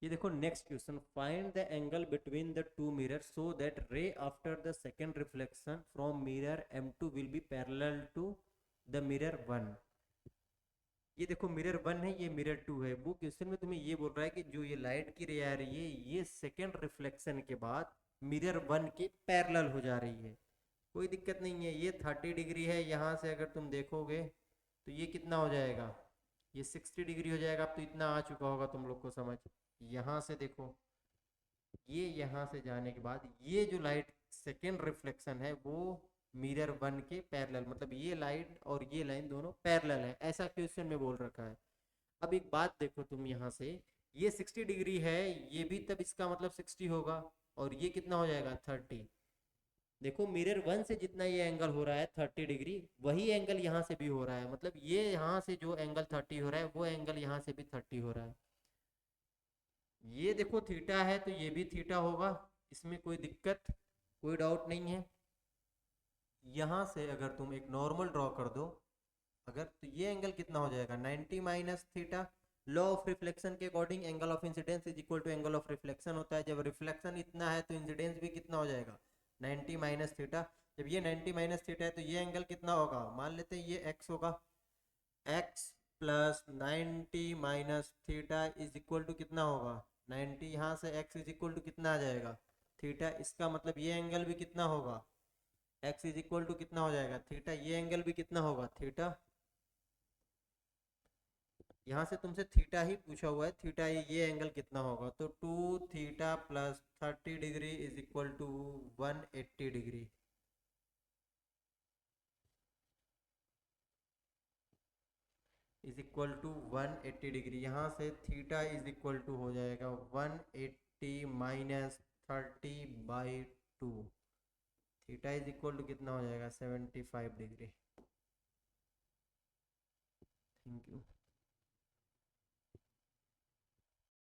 ये देखो next question, find the angle between the two mirror so that ray after the second reflection from mirror M2 will be parallel to the mirror 1। ये देखो mirror 1 है, ये mirror 2 है। वो question में तुम्हें ये बोल रहा है कि जो ये लाइट की रे आ रही है ये सेकंड रिफ्लेक्शन के बाद मिरर 1 के पैरेलल हो जा रही है। कोई दिक्कत नहीं है, ये 30 डिग्री है, यहाँ से अगर तुम देखोगे तो ये कितना हो जाएगा, ये 60 डिग्री हो जाएगा। अब तो इतना आ चुका होगा तुम लोग को समझ। यहाँ से देखो, ये यहाँ से जाने के बाद ये जो लाइट सेकेंड रिफ्लेक्शन है वो मिरर 1 के पैरेलल, मतलब ये लाइट और ये लाइन दोनों पैरेलल है, ऐसा क्वेश्चन में बोल रखा है। अब एक बात देखो तुम, यहाँ से ये 60 डिग्री है, ये भी तब इसका मतलब 60 होगा, और ये कितना हो जाएगा 30। देखो मिरर 1 से जितना ये एंगल हो रहा है 30 डिग्री, वही एंगल यहाँ से भी हो रहा है, मतलब ये यहाँ से जो एंगल 30 हो रहा है वो एंगल यहाँ से भी 30 हो रहा है। ये देखो थीटा है तो ये भी थीटा होगा, इसमें कोई दिक्कत, कोई डाउट नहीं है। यहाँ से अगर तुम एक नॉर्मल ड्रॉ कर दो अगर, तो ये एंगल कितना हो जाएगा 90 minus theta. Law of reflection के according angle of incidence is equal to angle of reflection होता है। जब रिफ्लेक्शन इतना है तो इंसिडेंस भी कितना हो जाएगा 90 माइनस थीटा। जब ये 90 माइनस थीटा है तो ये एंगल कितना होगा, मान लेते हैं ये एक्स होगा। X plus 90 minus theta is equal to कितना होगा 90, यहाँ से एक्स इज इक्वल टू कितना आ जाएगा थीटा। इसका मतलब ये एंगल भी कितना होगा, एक्स इज इक्वल टू कितना हो जाएगा थीटा, ये एंगल भी कितना होगा थीटा। यहाँ से तुमसे थीटा ही पूछा हुआ है, थीटा ये एंगल कितना होगा, तो 2 theta plus 30 degree is equal to 180 degree. Is equal to 180 degree. यहाँ से थीटा इज इक्वल टू हो जाएगा 180 minus 30/2। Theta is equal to कितना हो जाएगा 75 डिग्री। Thank you.